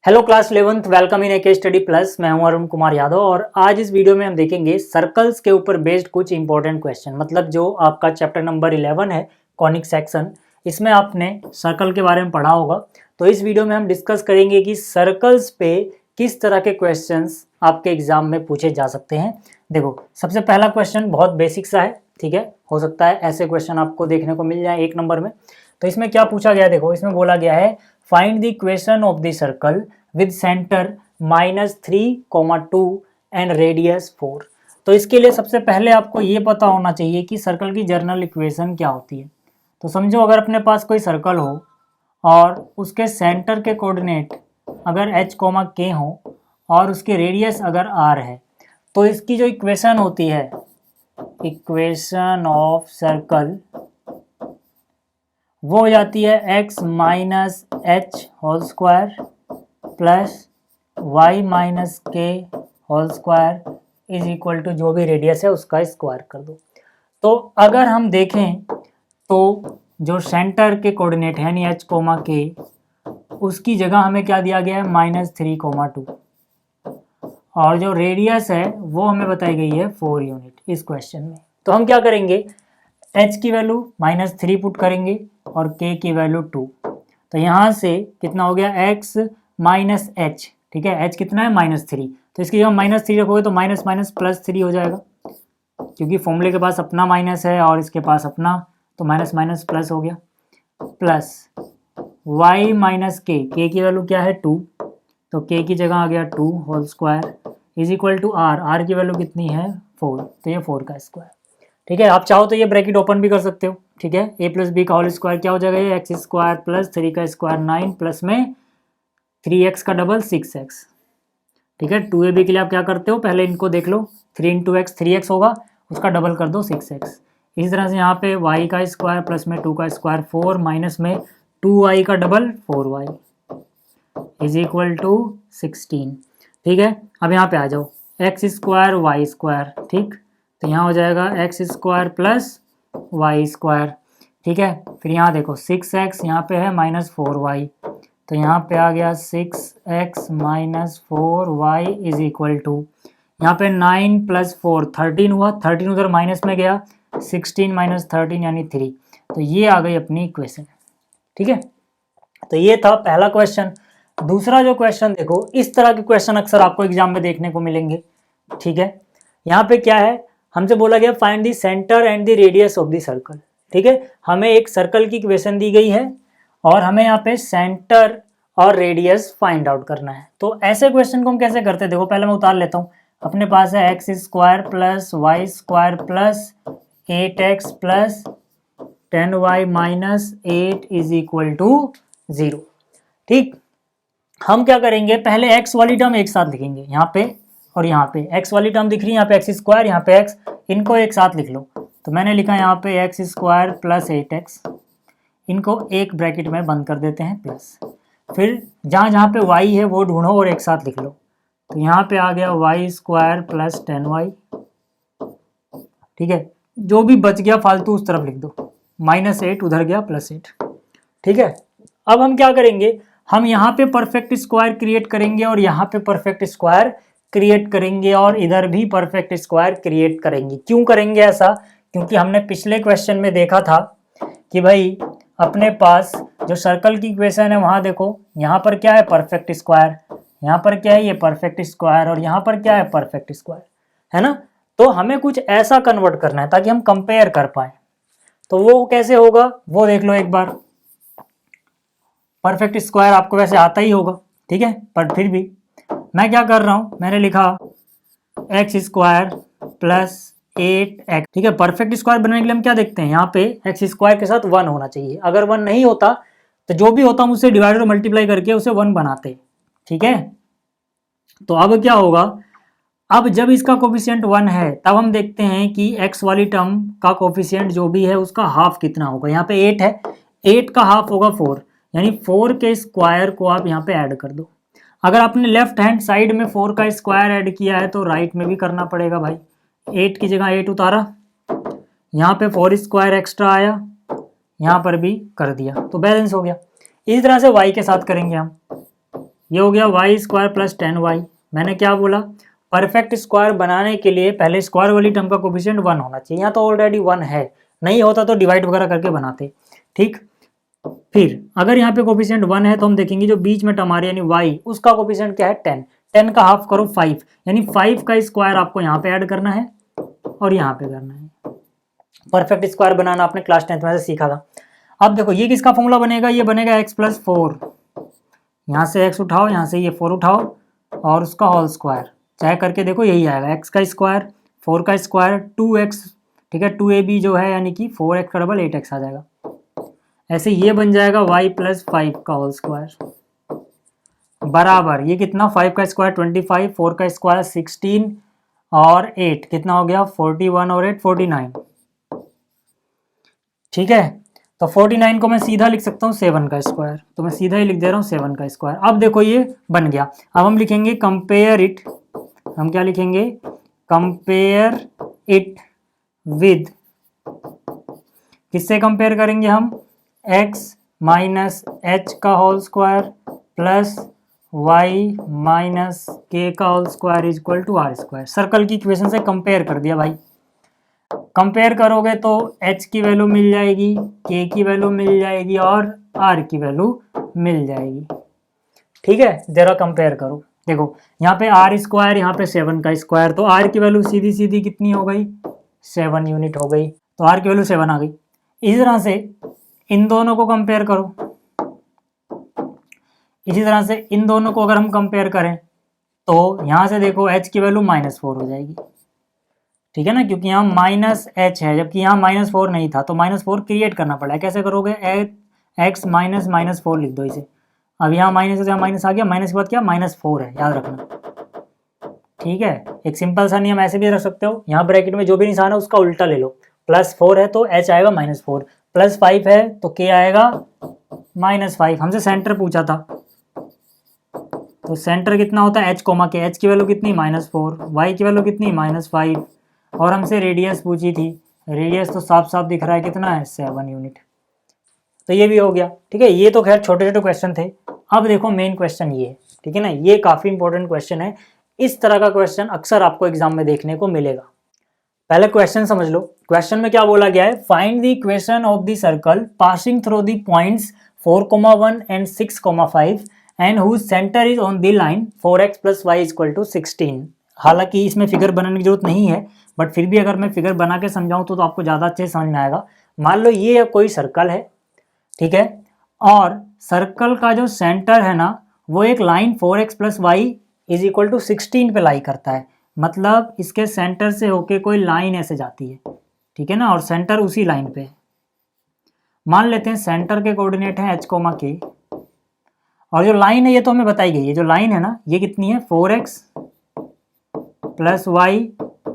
Hello class 11th, welcome in के study plus. मैं हूं अरुण कुमार यादव और आज इस वीडियो में हम देखेंगे सर्कल्स के ऊपर बेस्ड कुछ इंपॉर्टेंट क्वेश्चन। मतलब जो आपका चैप्टर नंबर 11 है कॉनिक सेक्शन, इसमें आपने सर्कल के बारे में पढ़ा होगा। तो इस वीडियो में हम डिस्कस करेंगे कि सर्कल्स पे किस तरह के क्वेश्चंस आपके एग्जाम में पूछे जा सकते हैं। देखो, सबसे पहला क्वेश्चन बहुत बेसिक सा है, ठीक है। हो सकता है ऐसे क्वेश्चन आपको देखने को मिल जाए 1 नंबर में। तो इसमें क्या पूछा गया है, देखो इसमें बोला गया है find the equation of the circle with centre -3, 2 and radius 4। तो इसके लिए सबसे पहले आपको ये पता होना चाहिए कि सर्कल की जर्नल इक्वेशन क्या होती है। तो समझो, अगर अपने पास कोई सर्कल हो और उसके सेंटर के कोऑर्डिनेट अगर h, k हो और उसकी रेडियस अगर r है, तो इसकी जो इक्वेशन होती है, इक्वेशन ऑफ सर्कल, वो हो जाती है x minus h whole square plus y minus k whole square is equal to जो भी रेडियस है उसका स्क्वायर कर दो। तो अगर हम देखें तो जो सेंटर के कोऑर्डिनेट है यानी h, k, उसकी जगह हमें क्या दिया गया है -3, 2 और जो रेडियस है वो हमें बताई गई है 4 यूनिट इस क्वेश्चन में। तो हम क्या करेंगे, h की वैल्यू -3 पुट करेंगे और k की वैल्यू 2। तो यहाँ से कितना हो गया x माइनस एच, ठीक है। h कितना है -3, तो इसकी जगह -3 रखोगे तो माइनस माइनस +3 हो जाएगा, क्योंकि फॉर्मूले के पास अपना माइनस है और इसके पास अपना, तो माइनस माइनस प्लस हो गया। प्लस y माइनस के की वैल्यू क्या है 2, तो k की जगह आ गया 2 whole square is equal to r की वैल्यू कितनी है 4, तो ये 4 का स्क्वायर, ठीक है। आप चाहो तो ये ब्रैकेट ओपन भी कर सकते हो, ठीक है। a प्लस बी का होल स्क्वायर क्या हो जाएगा, ये एक्स स्क्वायर प्लस 3 का स्क्वायर 9 प्लस में 3x का डबल 6x, ठीक है। 2ab के लिए आप क्या करते हो, पहले इनको देख लो, 3 इंटू एक्स 3x होगा, उसका डबल कर दो 6x। इसी तरह से यहाँ पे y का स्क्वायर प्लस में 2 का स्क्वायर 4 माइनस में 2y का double 4y is equal to 16, ठीक है। अब यहाँ पे आ जाओ, एक्स स्क्वायर वाई स्क्वायर, ठीक। तो यहाँ हो जाएगा X square plus Y square, ठीक है। फिर यहाँ देखो 6x यहाँ पे है -4y, तो यहाँ पे आ गया 6x minus 4y is equal to, यहाँ पे 9 प्लस 4 13 हुआ, 13 उधर माइनस में गया, 16 माइनस 13 यानी 3। तो ये आ गई अपनी इक्वेशन, ठीक है। तो ये था पहला क्वेश्चन। दूसरा जो क्वेश्चन देखो, इस तरह के क्वेश्चन अक्सर आपको एग्जाम में देखने को मिलेंगे, ठीक है। यहाँ पे क्या है, हमसे बोला गया find the centre and the radius of the circle, ठीक है। हमें एक सर्कल की इक्वेशन दी गई है और हमें यहाँ पे सेंटर और रेडियस फाइंड आउट करना है। तो ऐसे क्वेश्चन को हम कैसे करते हैं, देखो पहले मैं उतार लेता हूँ। अपने पास है X square plus Y square plus 8x plus 10y minus 8 is equal to 0, ठीक। हम क्या करेंगे, पहले x वाली टर्म एक साथ लिखेंगे, यहाँ पे और यहाँ पे x वाली टर्म दिख रही है, यहाँ पे एक्स स्क्वायर, यहाँ पे x, इनको एक साथ लिख लो। तो मैंने लिखा यहाँ पे एक्स स्क्वायर प्लस 8x, इनको एक ब्रैकेट में बंद कर देते हैं प्लस। फिर जहाँ जहाँ पे y है वो ढूंढो और एक साथ लिख लो। तो यहाँ पे आ गया वाई स्क्वायर प्लस 10y, ठीक है। जो भी बच गया फालतू उस तरफ लिख दो, -8 उधर गया +8, ठीक है। अब हम क्या करेंगे, हम यहाँ पे परफेक्ट स्क्वायर क्रिएट करेंगे और यहाँ पे परफेक्ट स्क्वायर क्रिएट करेंगे और इधर भी परफेक्ट स्क्वायर क्रिएट करेंगे। क्यों करेंगे ऐसा, क्योंकि हमने पिछले क्वेश्चन में देखा था कि भाई अपने पास जो सर्कल की इक्वेशन है वहाँ देखो, यहाँ पर क्या है परफेक्ट स्क्वायर, यहाँ पर क्या है ये परफेक्ट स्क्वायर और यहाँ पर क्या है परफेक्ट स्क्वायर, है ना। तो हमें कुछ ऐसा कन्वर्ट करना है ताकि हम कंपेयर कर पाए। तो वो कैसे होगा वो देख लो एक बार। परफेक्ट स्क्वायर आपको वैसे आता ही होगा, ठीक है, पर फिर भी मैं क्या कर रहा हूँ, मैंने लिखा एक्स स्क्वायर प्लस 8x, ठीक है। परफेक्ट स्क्वायर बनाने के लिए हम क्या देखते हैं, यहाँ पे एक्स स्क्वायर के साथ 1 होना चाहिए, अगर 1 नहीं होता तो जो भी होता हम उससे डिवाइड और मल्टीप्लाई करके उसे 1 बनाते, ठीक है। तो अब क्या होगा, अब जब इसका कोफिशिएंट 1 है तब हम देखते हैं कि x वाली टर्म का कोफिशिएंट जो भी है उसका हाफ कितना होगा। यहाँ पे 8 है, 8 का हाफ होगा 4, यानी 4 के स्क्वायर को आप यहाँ पे ऐड कर दो। अगर आपने लेफ्ट हैंड साइड में 4 का स्क्वायर ऐड किया है तो राइट में भी करना पड़ेगा भाई। 8 की जगह 8 उतारा, यहाँ पे 4 स्क्वायर एक्स्ट्रा आया, यहाँ पर भी कर दिया, तो बैलेंस हो गया। इसी तरह से y के साथ करेंगे हम, ये हो गया वाई स्क्वायर प्लस 10y। मैंने क्या बोला, परफेक्ट स्क्वायर बनाने के लिए पहले स्क्वायर वाली टर्म का कोफिशिएंट 1 होना चाहिए, यहाँ तो ऑलरेडी 1 है, नहीं होता तो डिवाइड वगैरह करके बनाते। ठीक, फिर अगर यहाँ पे कोफिशिएंट 1 है तो हम देखेंगे जो बीच में टर्म आ रही है यानी y, उसका कोफिशिएंट क्या है 10, 10 का हाफ करो 5, यानी 5 का स्क्वायर आपको यहाँ पे ऐड करना है और यहाँ पे करना है। परफेक्ट स्क्वायर बनाना आपने क्लास 10th में से सीखा था। अब देखो ये किसका फॉर्मूला बनेगा, ये बनेगा x प्लस 4, यहाँ से x उठाओ, यहाँ से ये 4 उठाओ और उसका होल स्क्वायर, चाहे करके देखो यही आएगा, x का स्क्वायर 4 का स्क्वायर 2x, ठीक है 2ab जो है यानी कि 4x का डबल 8x आ जाएगा। ऐसे ये बन जाएगा y प्लस 5 का होल स्क्वायर बराबर ये कितना, 5 का स्क्वायर 25, 4 का स्क्वायर 16 और 8 कितना हो गया 41 और 8 49। ठीक है, तो 49 को मैं सीधा लिख सकता हूँ 7 का स्क्वायर, तो मैं सीधा ही लिख दे रहा हूँ 7 का स्क्वायर। अब देखो ये बन गया। अब हम लिखेंगे कंपेयर इट, हम क्या लिखेंगे, कंपेयर इट विद, किससे कंपेयर करेंगे हम, x माइनस एच का whole square plus y minus के का whole square is equal to are square. Circle की इक्वेशन से कंपेयर कर दिया भाई। कंपेयर करोगे तो h की वैल्यू मिल जाएगी, k की वैल्यू मिल जाएगी और r की वैल्यू मिल जाएगी। ठीक है, जरा कंपेयर करो, देखो यहाँ पे आर स्क्वायर, यहाँ पे 7 का स्क्वायर, तो r की वैल्यू सीधी सीधी कितनी हो गई 7 यूनिट हो गई, तो r की वैल्यू 7 आ गई। इसी तरह से इन दोनों को कंपेयर करो, इसी तरह से इन दोनों को अगर हम कंपेयर करें तो यहाँ से देखो h की वैल्यू -4 हो जाएगी। ठीक है ना, क्योंकि यहाँ माइनस एच है जबकि यहाँ -4 नहीं था, तो -4 क्रिएट करना पड़ा है। कैसे करोगे, x माइनस -4 लिख दो इसे। अब यहाँ माइनस से माइनस आ गया, माइनस के बाद क्या -4 है, याद रखना। ठीक है, एक सिंपल सा नियम ऐसे भी रख सकते हो, यहाँ ब्रैकेट में जो भी निशान है उसका उल्टा ले लो, +4 है तो h आएगा -4, +5 है तो k आएगा -5। हमसे सेंटर पूछा था, तो सेंटर कितना होता है h, के h की वैल्यू कितनी -4, y की वैल्यू कितनी -5, और हमसे रेडियस पूछी थी, रेडियस तो साफ साफ दिख रहा है कितना है 7 यूनिट। तो ये भी हो गया। ठीक है, ये तो खैर छोटे छोटे क्वेश्चन थे। अब देखो मेन क्वेश्चन ये है, ठीक है ना, ये काफ़ी इंपॉर्टेंट क्वेश्चन है। इस तरह का क्वेश्चन अक्सर आपको एग्जाम में देखने को मिलेगा। पहले क्वेश्चन समझ लो। क्वेश्चन में क्या बोला गया है, find the equation of the circle passing through the points 4,1 and 6,5 and whose centre is on the line 4x + y = 16। हालांकि इसमें फिगर बनाने की जरूरत नहीं है, बट फिर भी अगर मैं फिगर बना के समझाऊं तो आपको ज़्यादा अच्छे से समझ में आएगा। मान लो ये कोई सर्कल है, ठीक है, और सर्कल का जो सेंटर है ना वो एक लाइन 4x + y = 16 पे लाई करता है, मतलब इसके सेंटर से होके कोई लाइन ऐसे जाती है, ठीक है ना, और सेंटर उसी लाइन पे है। मान लेते हैं सेंटर के कोऑर्डिनेट हैं h, k, और जो लाइन है ये तो हमें बताई गई है, जो लाइन है ना ये कितनी है 4x + y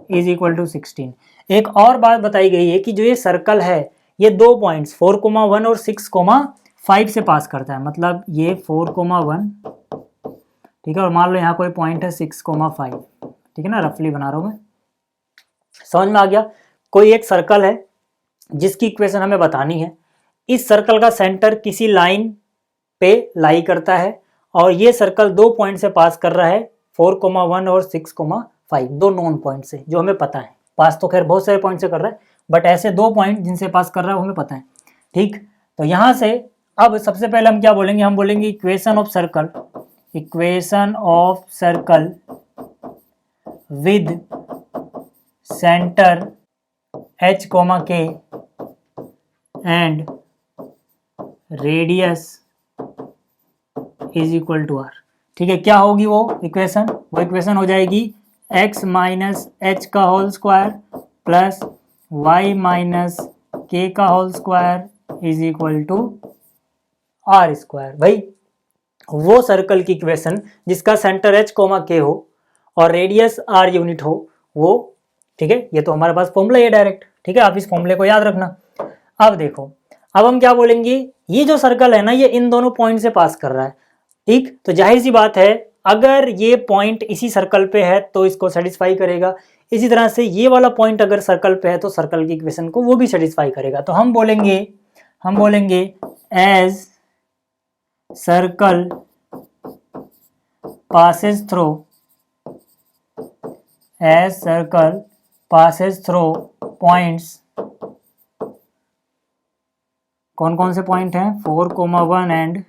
= 16। एक और बात बताई गई है कि जो ये सर्कल है ये दो पॉइंट्स 4,1 और 6,5 से पास करता है, मतलब ये 4,1, ठीक है, और मान लो यहाँ कोई पॉइंट है 6,5, ठीक है ना, रफली बना रहा हूँ मैं, समझ में आ गया। कोई एक सर्कल है जिसकी इक्वेशन हमें बतानी है, इस सर्कल का सेंटर किसी लाइन पे लाई करता है और ये सर्कल दो पॉइंट से पास कर रहा है 4,1 और 6,5, दो नॉन पॉइंट से, जो हमें पता है। पास तो खैर बहुत सारे पॉइंट से कर रहा है, बट ऐसे दो पॉइंट जिनसे पास कर रहा है वो हमें पता है। ठीक, तो यहाँ से अब सबसे पहले हम क्या बोलेंगे, हम बोलेंगे equation of circle, equation of circle with centre h, k and radius = r। ठीक है, क्या होगी वो इक्वेशन, वो इक्वेशन हो जाएगी x - h का whole square plus y - k का होल स्क्वायर = r²। भाई वो सर्कल की इक्वेशन जिसका सेंटर h, k हो और रेडियस r यूनिट हो वो, ठीक है, ये तो हमारे पास फॉर्मूला है डायरेक्ट। ठीक है, आप इस फॉर्मूले को याद रखना। अब देखो, अब हम क्या बोलेंगे, ये जो सर्कल है ना ये इन दोनों पॉइंट से पास कर रहा है, ठीक, तो जाहिर सी बात है अगर ये पॉइंट इसी सर्कल पे है तो इसको सेटिस्फाई करेगा। इसी तरह से ये वाला पॉइंट अगर सर्कल पे है तो सर्कल की इक्वेशन को वो भी सेटिस्फाई करेगा। तो हम बोलेंगे as circle passes through as circle passes through points, कौन कौन से पॉइंट हैं 4,1 एंड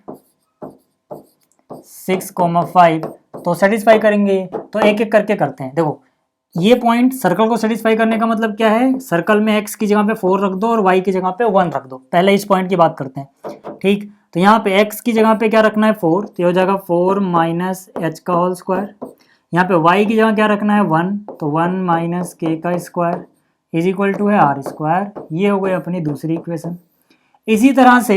6,5, तो सेटिस्फाई करेंगे। तो एक एक करके करते हैं। देखो ये पॉइंट सर्कल को सेटिस्फाई करने का मतलब क्या है, सर्कल में x की जगह पे 4 रख दो और y की जगह पे 1 रख दो। पहले इस पॉइंट की बात करते हैं, ठीक। तो यहाँ पे x की जगह पे क्या रखना है 4, तो ये हो जाएगा 4 माइनस एच का होल स्क्वायर। यहाँ पे y की जगह क्या रखना है 1, तो 1 माइनस के का स्क्वायर इज इक्वल टू है आर स्क्वायर। ये हो गई अपनी दूसरी इक्वेशन। इसी तरह से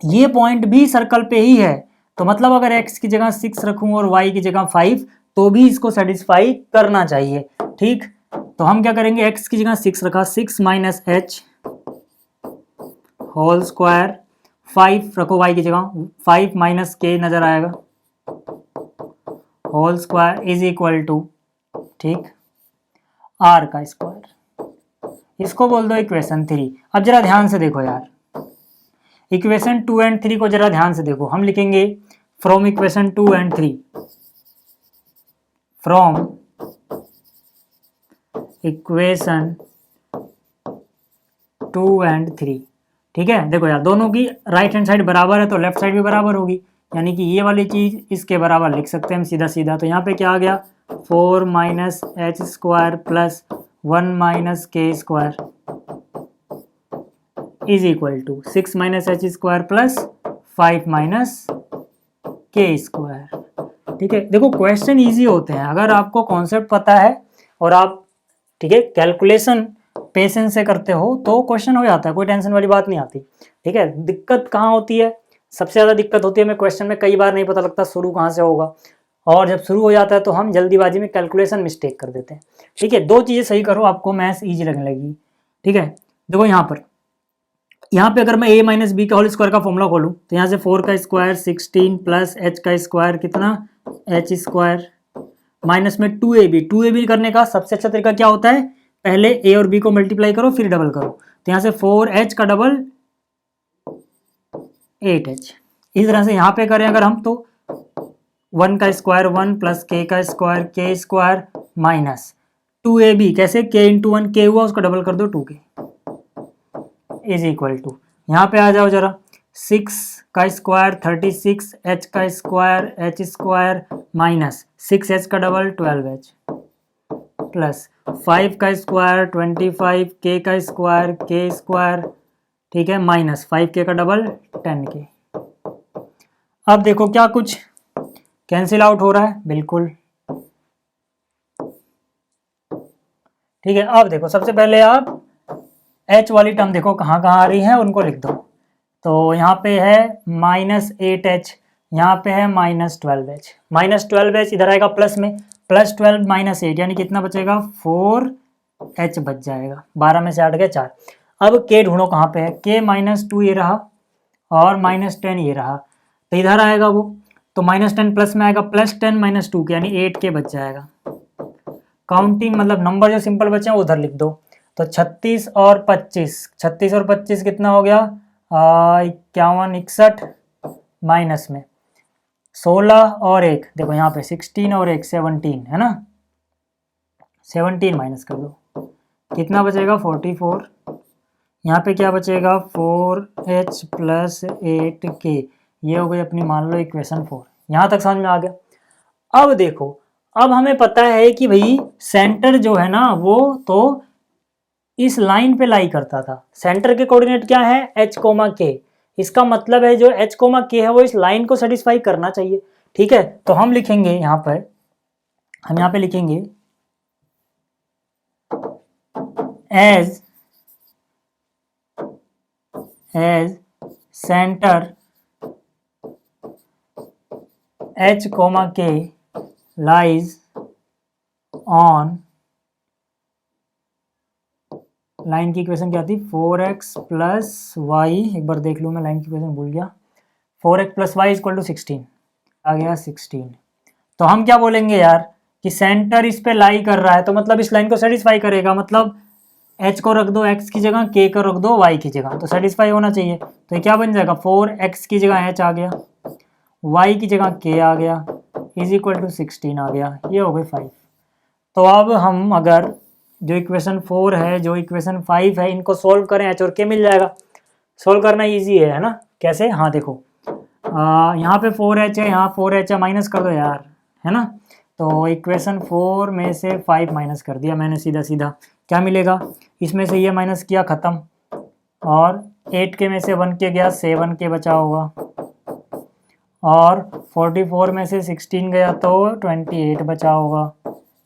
ये पॉइंट भी सर्कल पे ही है, तो मतलब अगर x की जगह 6 रखूं और y की जगह 5 तो भी इसको सेटिस्फाई करना चाहिए, ठीक। तो हम क्या करेंगे, x की जगह 6 रखा, 6 माइनस एच होल स्क्वायर, 5 रखो y की जगह, 5 माइनस के नजर आएगा whole square is equal to, ठीक, r का स्क्वायर। इसको बोल दो इक्वेशन 3। अब जरा ध्यान से देखो यार, इक्वेशन 2 एंड 3 को जरा ध्यान से देखो। हम लिखेंगे from equation 2 and 3, from equation 2 and 3, ठीक है। देखो यार दोनों की राइट हैंड साइड बराबर है तो लेफ्ट साइड भी बराबर होगी, यानी कि ये वाली चीज इसके बराबर लिख सकते हैं हम सीधा सीधा। तो यहाँ पे क्या आ गया 4 minus h square plus 1 minus k square is equal to 6 minus h square plus 5 minus k square, ठीक है। देखो क्वेश्चन इजी होते हैं अगर आपको कॉन्सेप्ट पता है और आप, ठीक है, कैलकुलेशन पेशेंस से करते हो तो क्वेश्चन हो जाता है, कोई टेंशन वाली बात नहीं आती, ठीक है। दिक्कत कहाँ होती है, सबसे ज़्यादा दिक्कत होती है हमें क्वेश्चन में कई बार नहीं पता लगता शुरू कहाँ से होगा, और जब शुरू हो जाता है तो हम जल्दीबाजी में कैलकुलेशन मिस्टेक कर देते हैं, ठीक है। दो चीज़ें सही करो आपको मैथ्स ईजी लगने लगेगी, ठीक है। देखो यहाँ पे अगर मैं a माइनस बी का होल स्क्वायर का फॉर्मूला खोलूँ तो यहाँ से 4 का स्क्वायर 16 प्लस h का स्क्वायर कितना h स्क्वायर माइनस में 2ab करने का सबसे अच्छा तरीका क्या होता है, पहले a और b को मल्टीप्लाई करो फिर डबल करो। तो यहाँ से 4h का डबल 8h। इस तरह से यहाँ पे करें अगर हम तो 1 का स्क्वायर 1 प्लस k का square k square minus 2ab, कैसे k इंटू 1 k हुआ उसको डबल कर दो 2k इज इक्वल टू, यहाँ पे आ जाओ जरा 6 का स्क्वायर 36 h का square h square minus 6h का डबल 12h प्लस 5 का स्क्वायर 25 k का स्क्वायर k स्क्वायर, ठीक है, माइनस 5k का डबल 10k। अब देखो क्या कुछ कैंसिल आउट हो रहा है, बिल्कुल, ठीक है। अब देखो सबसे पहले आप h वाली टर्म देखो कहाँ कहाँ आ रही है उनको लिख दो। तो यहाँ पे है -8h, यहाँ पे है -12h, -12h इधर आएगा प्लस में, +12 -8 यानी कितना बचेगा 4h बच जाएगा, 12 में से 8 गए 4। अब k ढूंढो कहाँ पे है, k -2 ये रहा और -10 ये रहा, तो इधर आएगा वो, तो -10 प्लस में आएगा +10 -2 यानी 8k बच जाएगा। काउंटिंग मतलब नंबर जो सिंपल बचे हैं उधर लिख दो। तो 36 और 25 कितना हो गया 51 61 माइनस में 16 और 1, देखो यहाँ पे 16 और 1 17 है ना, 17 माइनस कर दो कितना बचेगा 44। यहाँ पे क्या बचेगा 4h प्लस 8k, ये हो गई अपनी मान लो इक्वेशन 4। यहाँ तक समझ में आ गया। अब देखो अब हमें पता है कि भाई सेंटर जो है ना वो तो इस लाइन पे लाई करता था, सेंटर के कोऑर्डिनेट क्या है h, k, इसका मतलब है जो h, k है वो इस लाइन को सेटिस्फाई करना चाहिए, ठीक है। तो हम लिखेंगे यहाँ पे लिखेंगे as centre h, k lies on, line की इक्वेशन क्या थी 4x प्लस वाई, एक बार देख लूँ मैं लाइन की इक्वेशन भूल गया, 4x plus Y equal to 16 आ गया 16। तो हम क्या बोलेंगे यार कि सेंटर इस पे लाई कर रहा है तो मतलब इस लाइन को सेटिस्फाई करेगा, मतलब h को रख दो x की जगह, k को रख दो y की जगह, तो सेटिस्फाई होना चाहिए। तो ये क्या बन जाएगा 4x की जगह h आ गया, y की जगह k आ गया इज इक्वल टू 16 आ गया, ये हो गई 5। तो अब हम अगर जो इक्वेशन 4 है, जो इक्वेशन 5 है, इनको सोल्व करें, एच और के मिल जाएगा। सोल्व करना इजी है ना? कैसे? हाँ देखो, यहाँ पे 4h है, यहाँ 4h है, माइनस कर दो यार, है ना? तो इक्वेशन 4 में से 5 माइनस कर दिया मैंने सीधा सीधा, क्या मिलेगा? इसमें से ये माइनस किया, ख़त्म। और 8 के में से 1 के गया, 7 के बचा होगा। और 44 में से 16 गया तो 28 बचा होगा।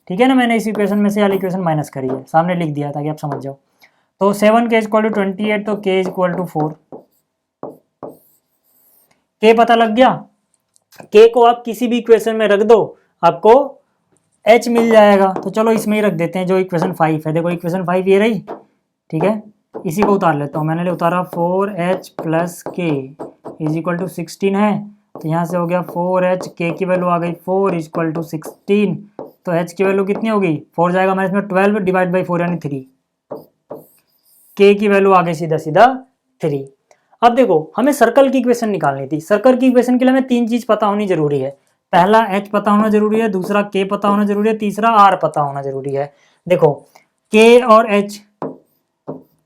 ठीक है ना? मैंने इस इक्वेशन में से वाली इक्वेशन माइनस करी है, सामने लिख दिया ताकि आप समझ जाओ। तो 7 के इक्वल टू 28, तो के इक्वल टू 4। के पता लग गया। के को आप किसी भी इक्वेशन में रख दो, आपको एच मिल जाएगा। तो चलो इसमें ही रख देते हैं जो इक्वेशन 5 है। देखो इक्वेशन 5 ये रही, ठीक है? इसी को उतार लेता हूँ। मैंने उतारा 4h प्लस के इज इक्वल टू 16 है, तो यहाँ से हो गया 4h, के की वैल्यू आ गई 4 इज इक्वल टू 16। तो h की वैल्यू कितनी होगी? 4 जाएगा हमारे इसमें 12 डिवाइड बाई 4 यानी 3। के की वैल्यू आ गई सीधा सीधा 3। अब देखो हमें सर्कल की इक्वेशन निकालनी थी। सर्कल की इक्वेशन के लिए हमें 3 चीज पता होनी जरूरी है। पहला h पता होना जरूरी है, दूसरा k पता होना जरूरी है, तीसरा r पता होना जरूरी है। देखो k और h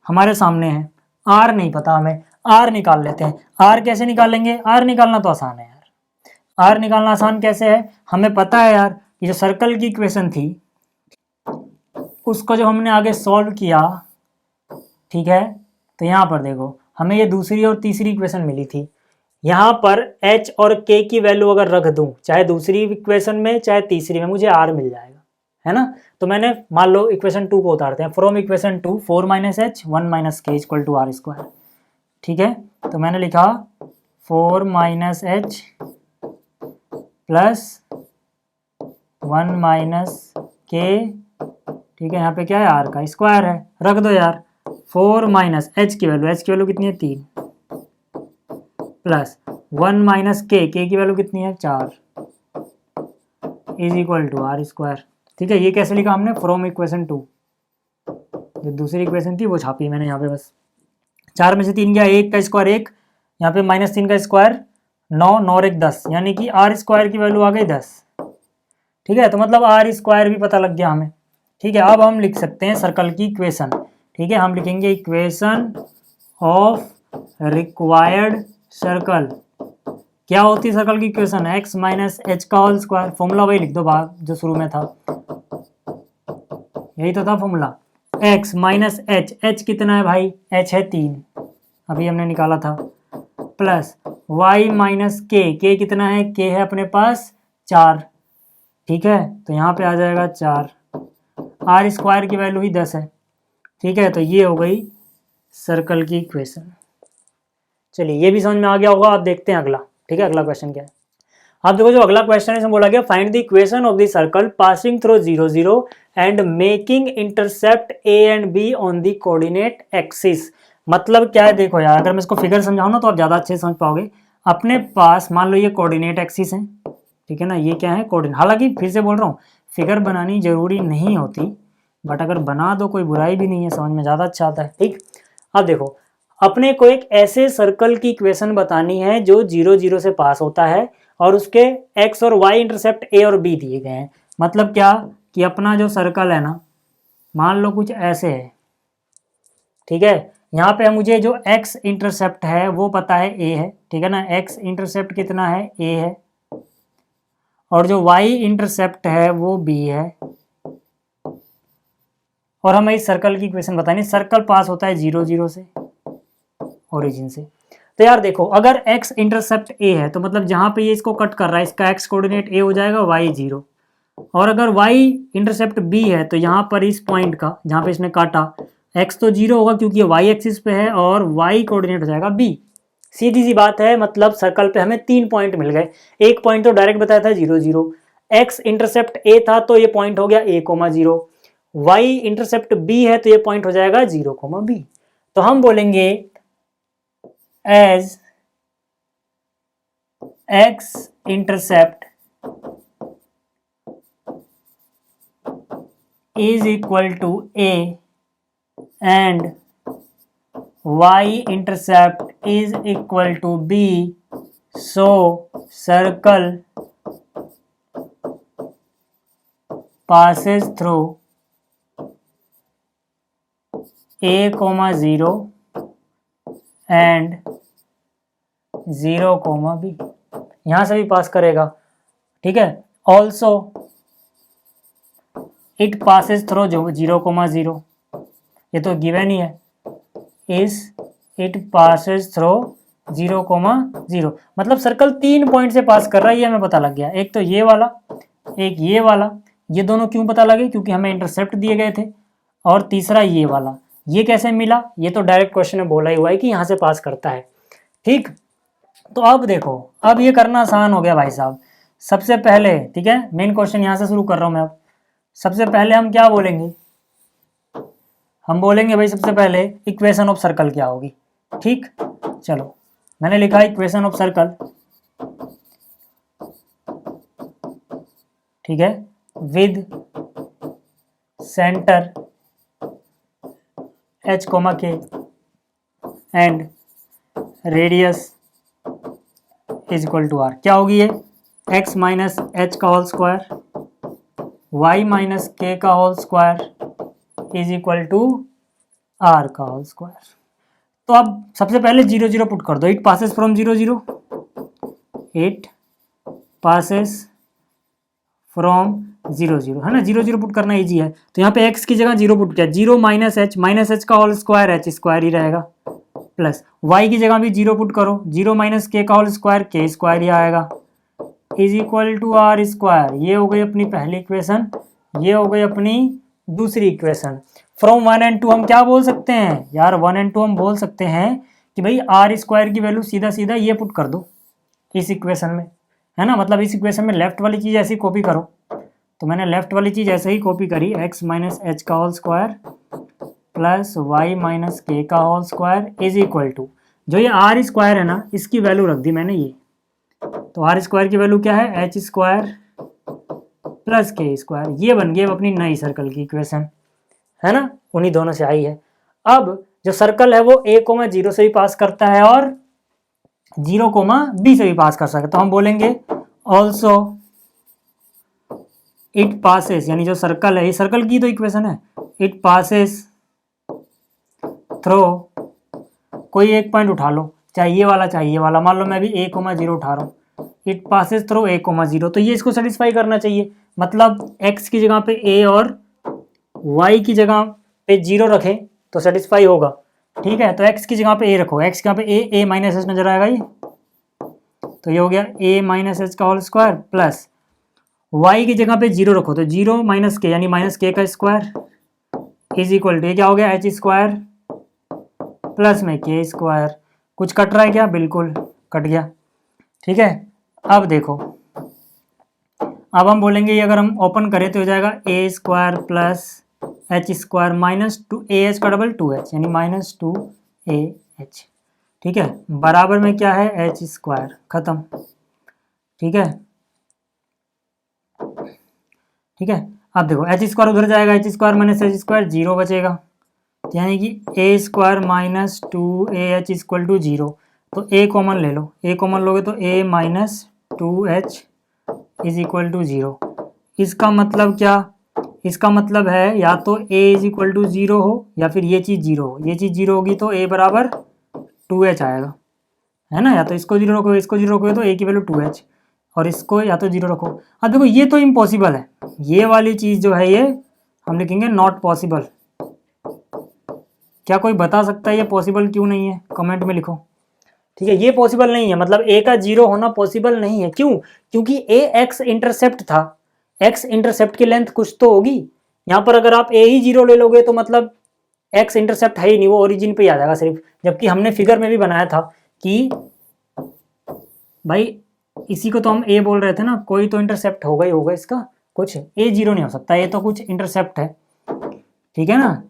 हमारे सामने है, r नहीं पता हमें, r निकाल लेते हैं। r कैसे निकालेंगे? r निकालना तो आसान है यार। r निकालना आसान कैसे है? हमें पता है यार, ये जो सर्कल की इक्वेशन थी उसको जब हमने आगे सॉल्व किया, ठीक है, तो यहाँ पर देखो हमें ये दूसरी और तीसरी इक्वेशन मिली थी। यहाँ पर h और k की वैल्यू अगर रख दूं, चाहे दूसरी इक्वेशन में चाहे तीसरी में, मुझे r मिल जाएगा, है ना? तो मैंने मान लो इक्वेशन 2 को उतारते हैं। From equation 2 4 minus H 1 minus के इक्वल टू आर स्क्वायर। ठीक है, तो मैंने लिखा 4 माइनस एच प्लस 1 माइनस के, ठीक है, यहाँ पे क्या है? आर का स्क्वायर है, रख दो यार। 4 माइनस एच की वैल्यू कितनी है? 3 प्लस 1 माइनस के की वैल्यू कितनी है? 4 is equal to are square. ठीक है, ये कैसे लिखा हमने? From equation 2। जो दूसरी इक्वेशन थी वो छापी मैंने यहाँ पे बस। 4 में से 3 गया, 1 का स्क्वायर 1, यहाँ पे माइनस 3 का स्क्वायर 9, 9 और 1 10, यानी कि आर स्क्वायर की वैल्यू आ गई 10। ठीक है, तो मतलब आर स्क्वायर भी पता लग गया हमें। ठीक है, अब हम लिख सकते हैं सर्कल की इक्वेशन। ठीक है, हम लिखेंगे इक्वेशन ऑफ रिक्वायर्ड सर्कल। क्या होती है सर्कल की इक्वेशन? x माइनस एच का होल स्क्वायर। फॉर्मूला वही लिख दो बाहर जो शुरू में था, यही तो था formula. x minus H, H कितना है भाई? h है 3, अभी हमने निकाला था, प्लस y माइनस के कितना है? k है अपने पास 4। ठीक है, तो यहाँ पे आ जाएगा 4। आर स्क्वायर की वैल्यू ही 10 है। ठीक है, तो ये हो गई सर्कल की इक्वेशन। चलिए ये भी समझ में आ गया होगा। आप देखते हैं अगला। ठीक है, अगला क्वेश्चन क्या है? आप देखो जो अगला क्वेश्चन है इसमें बोला गया find the equation of the circle passing through 0 0 and making intercept A and be on the coordinate axis. मतलब क्या है? देखो यार, अगर मैं इसको फिगर समझाऊं ना तो आप ज़्यादा अच्छे से समझ पाओगे। अपने पास मान लो ये कोऑर्डिनेट एक्सिस है, ठीक है ना? ये क्या है? कोऑर्डिनेट। हालांकि फिर से बोल रहा हूँ, फिगर बनानी जरूरी नहीं होती, बट अगर बना दो कोई बुराई भी नहीं है, समझ में ज़्यादा अच्छा आता है। ठीक, अब देखो अपने को एक ऐसे सर्कल की इक्वेशन बतानी है जो 0 0 से पास होता है और उसके x और y इंटरसेप्ट a और b दिए गए हैं। मतलब क्या कि अपना जो सर्कल है ना, मान लो कुछ ऐसे है। ठीक है, यहाँ पे मुझे जो x इंटरसेप्ट है वो पता है a है, ठीक है ना? x इंटरसेप्ट कितना है? a है। और जो y इंटरसेप्ट है वो b है। और हमें इस सर्कल की इक्वेशन बतानी। सर्कल पास होता है 0 0 से, ओरिजिन से। तो यार देखो, अगर x इंटरसेप्ट a है तो मतलब जहां पे ये इसको कट कर रहा है, इसका x कोऑर्डिनेट a हो जाएगा, y 0। और अगर y इंटरसेप्ट b है तो यहाँ पर इस पॉइंट का, जहां पे इसने काटा, x तो 0 होगा क्योंकि ये y एक्सिस पे है, और y कोऑर्डिनेट हो जाएगा b। सीधी सी बात है। मतलब सर्कल पे हमें 3 पॉइंट मिल गए। एक पॉइंट तो डायरेक्ट बताया था 0 0, x इंटरसेप्ट a था तो ये पॉइंट हो गया a, 0, y इंटरसेप्ट b है तो ये पॉइंट हो जाएगा 0, b। तो हम बोलेंगे as x intercept is equal to a and y intercept is equal to b, so circle passes through a, 0 and 0, b, यहां से भी पास करेगा, ठीक है। ऑल्सो इट पासेस थ्रू 0, 0, ये तो गिवन ही है, इस इट पासेस थ्रू 0, 0, मतलब सर्कल 3 पॉइंट से पास कर रहा है, ये हमें पता लग गया। एक तो ये वाला, एक ये वाला, ये दोनों क्यों पता लगे, क्योंकि हमें इंटरसेप्ट दिए गए थे। और तीसरा ये वाला, ये कैसे मिला, ये तो डायरेक्ट क्वेश्चन में बोला ही हुआ है कि यहाँ से पास करता है, ठीक। तो अब देखो, अब ये करना आसान हो गया भाई साहब। सबसे पहले, ठीक है, मेन क्वेश्चन यहाँ से शुरू कर रहा हूँ मैं अब। सबसे पहले हम क्या बोलेंगे, हम बोलेंगे भाई सबसे पहले इक्वेशन ऑफ सर्कल क्या होगी, ठीक। चलो, मैंने लिखा इक्वेशन ऑफ सर्कल, ठीक है, with centre h, k and radius is equal to r। क्या होगी ये, x माइनस एच का होल स्क्वायर, y माइनस के का whole square is equal to r का होल स्क्वायर। तो अब सबसे पहले 0, 0 पुट कर दो। It passes from 0, 0, it passes from 0, 0, है ना, 0, 0 पुट करना इजी है। तो यहाँ पे x की जगह 0 पुट किया, 0 माइनस एच का होल स्क्वायर, एच स्क्वायर ही रहेगा, प्लस y की जगह भी 0 पुट करो, 0 माइनस के का होल स्क्वायर, के स्क्वायर ही आएगा, is equal to are square. ये हो गई अपनी पहली इक्वेशन, ये हो गई अपनी दूसरी इक्वेशन। फ्रॉम 1 and 2 हम क्या बोल सकते हैं यार, 1 and 2 हम बोल सकते हैं कि भाई आर स्क्वायर की वैल्यू सीधा सीधा ये पुट कर दो इस इक्वेशन में, है ना, मतलब इस इक्वेशन में लेफ्ट वाली चीज़ ऐसी कॉपी करो। तो मैंने लेफ्ट वाली चीज़ ऐसे ही कॉपी करी, x माइनस एच का whole square plus y minus के का whole square is equal to, जो ये आर स्क्वायर है ना, इसकी वैल्यू रख दी मैंने ये। तो आर स्क्वायर की वैल्यू क्या है, H square plus k square. ये बन गई अपनी नई सर्कल की इक्वेशन, है ना, उन्हीं दोनों से आई है। अब जो सर्कल है वो a, 0 से भी पास करता है और 0, b से भी पास कर सकता है। तो हम बोलेंगे ऑल्सो इट पासेस, यानी जो सर्कल है, ये सर्कल की तो इक्वेशन है, इट पासेस थ्रो, कोई एक पॉइंट उठा लो, चाहे ये वाला चाहे ये वाला, मान लो मैं भी a, 0 उठा रहा हूँ, इट पासेस थ्रो a, 0, तो ये इसको सेटिस्फाई करना चाहिए। मतलब x की जगह पे a और y की जगह पे 0 रखें तो सेटिस्फाई होगा, ठीक है। तो x की जगह पे a रखो, x की जगह पे a माइनस एच नजर आएगा ये, तो ये हो गया a माइनस एच का होल स्क्वायर प्लस y की जगह पे 0 रखो, तो 0 माइनस के यानी माइनस के का स्क्वायर इज इक्वल टू, ये क्या हो गया, एच स्क्वायर प्लस में के स्क्वायर। कुछ कट रहा है क्या, बिल्कुल कट गया, ठीक है। अब देखो, अब हम बोलेंगे ये अगर हम ओपन करें तो हो जाएगा a square plus h square minus 2ah का डबल 2h, यानी माइनस 2ah, ठीक है, बराबर में क्या है, एच स्क्वायर, खत्म, ठीक है, ठीक है। अब देखो एच स्क्वायर उधर जाएगा, h square minus h square 0 बचेगा, यानी कि a square minus 2ah equal to 0। तो a कॉमन ले लो, a कॉमन लोगे तो a minus 2h is equal to 0। इसका मतलब क्या, इसका मतलब है या तो a इज इक्वल टू 0 हो या फिर ये चीज़ 0 हो। ये चीज़ 0 होगी तो a बराबर 2h आएगा, है ना, या तो इसको 0 रखो, इसको 0 रखोगे तो a की वैल्यू 2h, और इसको या तो 0 रखो। अब देखो ये तो इम्पॉसिबल है, ये वाली चीज़ जो है ये हम लिखेंगे नॉट पॉसिबल। क्या कोई बता सकता है ये पॉसिबल क्यों नहीं है, कमेंट में लिखो, ठीक है। ये पॉसिबल नहीं है, मतलब a का 0 होना पॉसिबल नहीं है, क्यों, क्योंकि a x इंटरसेप्ट था, x इंटरसेप्ट की लेंथ कुछ तो होगी। यहाँ पर अगर आप a ही 0 ले लोगे तो मतलब x इंटरसेप्ट है ही नहीं, वो ओरिजिन पे ही आ जाएगा सिर्फ। जबकि हमने फिगर में भी बनाया था कि भाई इसी को तो हम a बोल रहे थे ना, कोई तो इंटरसेप्ट होगा ही होगा इसका, कुछ a 0 नहीं हो सकता, ये तो कुछ इंटरसेप्ट है, ठीक है ना।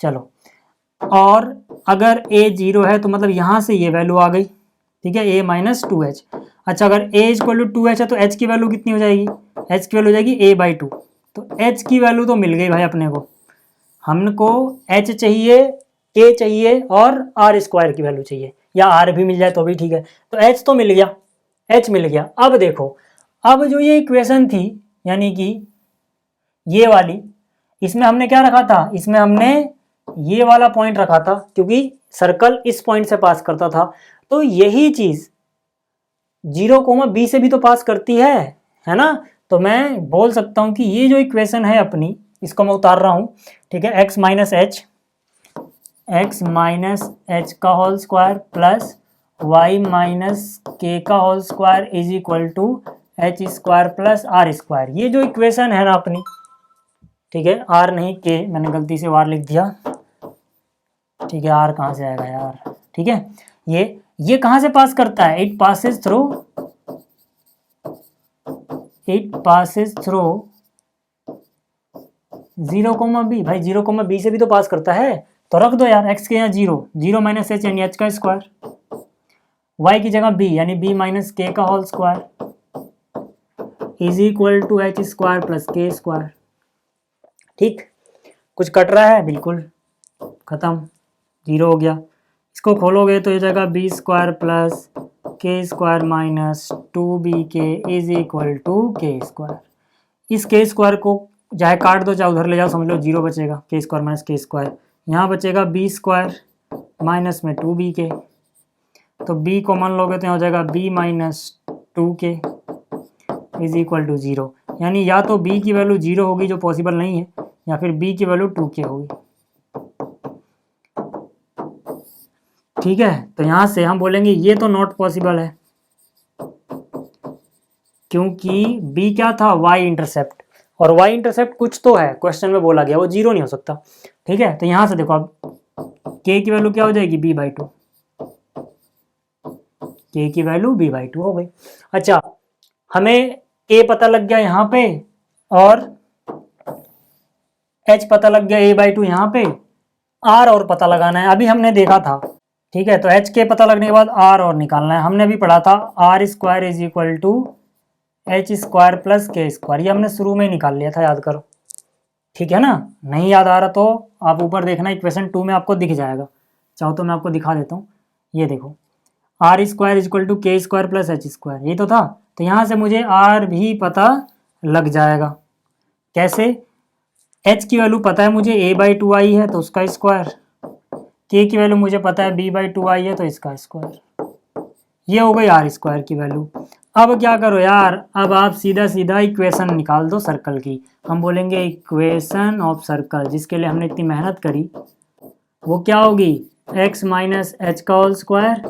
चलो, और अगर a 0 है तो मतलब यहाँ से ये वैल्यू आ गई, ठीक है, a माइनस 2h। अच्छा, अगर a इक्वल टू 2h है तो h की वैल्यू कितनी हो जाएगी, h की वैल्यू हो जाएगी a बाई 2। तो h की वैल्यू तो मिल गई भाई अपने को, हमको h चाहिए, k चाहिए और r स्क्वायर की वैल्यू चाहिए, या r भी मिल जाए तो भी ठीक है। तो h तो मिल गया, h मिल गया। अब देखो, अब जो ये इक्वेशन थी यानी कि ये वाली, इसमें हमने क्या रखा था, इसमें हमने ये वाला पॉइंट रखा था क्योंकि सर्कल इस पॉइंट से पास करता था। तो यही चीज 0,b से भी तो पास करती है ना। तो मैं बोल सकता हूं कि ये जो इक्वेशन है अपनी, इसको मैं उतार रहा हूं, ठीक है, x माइनस एच का whole square plus y minus के का whole square is equal to h square plus r square. ये जो इक्वेशन है ना अपनी, ठीक है, आर नहीं के, मैंने गलती से आर लिख दिया, ठीक है, आर कहाँ से आएगा यार, ठीक है, ये कहाँ से पास करता है, इट पासेस थ्रू 0,b, भाई 0,b से भी तो पास करता है। तो रख दो यार, x के यहाँ 0 माइनस एच यानी h का स्क्वायर, y की जगह b यानी b माइनस के का whole square is equal to h square plus k square. ठीक, कुछ कट रहा है, बिल्कुल खत्म, 0 हो गया। इसको खोलोगे तो ये जगह b square plus k square minus 2bk is equal to k square. इस के स्क्वायर को चाहे काट दो चाहे उधर ले जाओ, समझ लो 0 बचेगा, के स्क्वायर माइनस के स्क्वायर, यहाँ बचेगा बी स्क्वायर माइनस में 2bk, तो b कॉमन लोगे तो यहाँ हो जाएगा b minus 2k is equal to 0। यानी या तो b की वैल्यू 0 होगी जो पॉसिबल नहीं है, या फिर b की वैल्यू 2k होगी। ठीक है, तो यहाँ से हम बोलेंगे ये तो नॉट पॉसिबल है, क्योंकि b क्या था, y इंटरसेप्ट, और y इंटरसेप्ट कुछ तो है, क्वेश्चन में बोला गया, वो 0 नहीं हो सकता। ठीक है, तो यहाँ से देखो अब k की वैल्यू क्या हो जाएगी, b/2, k की वैल्यू b/2 हो गई। अच्छा, हमें k पता लग गया यहाँ पे और h पता लग गया a/2 यहाँ पे, r और पता लगाना है, अभी हमने देखा था। ठीक है, तो h के पता लगने के बाद r और निकालना है। हमने भी पढ़ा था r square is equal to h square plus k square, ये हमने शुरू में ही निकाल लिया था, याद करो। ठीक है ना, नहीं याद आ रहा तो आप ऊपर देखना, इक्वेशन 2 में आपको दिख जाएगा, चाहो तो मैं आपको दिखा देता हूँ। ये देखो, r square is equal to k square plus h square, ये तो था। तो यहाँ से मुझे r भी पता लग जाएगा। कैसे, h की वैल्यू पता है मुझे a/2 आई है तो उसका स्क्वायर, k की वैल्यू मुझे पता है b/2 आई है तो इसका स्क्वायर, ये हो गई r स्क्वायर की वैल्यू। अब क्या करो यार, अब आप सीधा सीधा इक्वेशन निकाल दो सर्कल की। हम बोलेंगे इक्वेशन ऑफ सर्कल, जिसके लिए हमने इतनी मेहनत करी, वो क्या होगी, x माइनस एच का होल स्क्वायर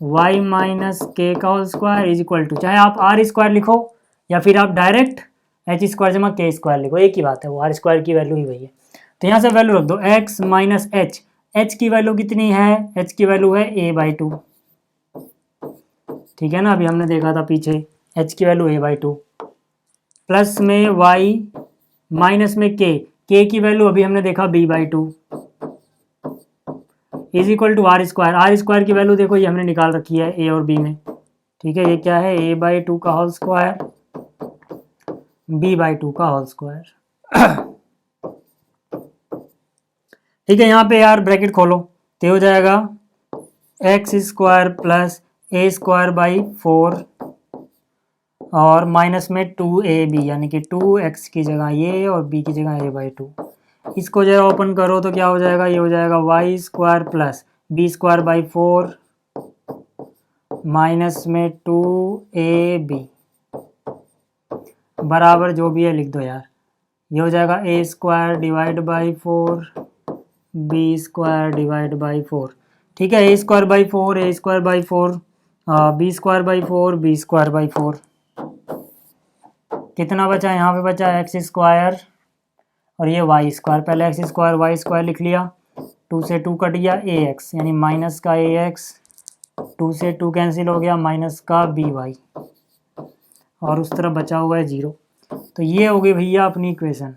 y माइनस के का whole square is equal to, चाहे आप r स्क्वायर लिखो या फिर आप डायरेक्ट एच स्क्वायर जमा के स्क्वायर लिखो, एक ही बात है, वो r स्क्वायर की वैल्यू ही वही है। तो यहाँ से वैल्यू रख दो, x माइनस एच, h की वैल्यू कितनी है, h की वैल्यू है a/2। ठीक है ना, अभी हमने देखा था पीछे, h की वैल्यू a/2 प्लस में y माइनस में k की वैल्यू अभी हमने देखा b/2 is equal to r square की वैल्यू देखो ये हमने निकाल रखी है a और b में। ठीक है, ये क्या है, a/2 का होल स्क्वायर b/2 का होल स्क्वायर। ठीक है, यहाँ पे यार ब्रैकेट खोलो तो हो जाएगा x square plus a square by 4 और माइनस में 2ab, यानी कि 2x की जगह ये और b की जगह a/2। इसको जरा ओपन करो तो क्या हो जाएगा, ये हो जाएगा y square plus b square by 4 minus में 2ab बराबर जो भी है लिख दो यार, ये हो जाएगा a square divide by 4 b square divide by 4। ठीक है, a square by 4 a square by 4 b square by 4 b square by 4, कितना बचा, यहाँ पे बचा x स्क्वायर और ये y स्क्वायर, पहले x स्क्वायर y स्क्वायर लिख लिया, 2 से 2 कट गया ax यानी माइनस का ax, 2 से 2 कैंसिल हो गया, माइनस का by और उस तरफ बचा हुआ है 0। तो ये हो गई भैया अपनी इक्वेशन।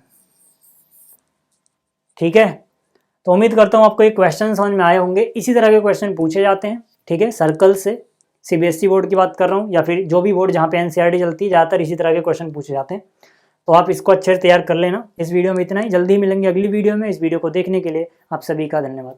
ठीक है, तो उम्मीद करता हूँ आपको ये क्वेश्चन समझ में आए होंगे। इसी तरह के क्वेश्चन पूछे जाते हैं, ठीक है, सर्कल से, सीबीएसई बोर्ड की बात कर रहा हूँ या फिर जो भी बोर्ड जहाँ पे एनसीईआरटी चलती है, ज़्यादातर इसी तरह के क्वेश्चन पूछे जाते हैं। तो आप इसको अच्छे से तैयार कर लेना। इस वीडियो में इतना ही, जल्दी ही मिलेंगे अगली वीडियो में। इस वीडियो को देखने के लिए आप सभी का धन्यवाद।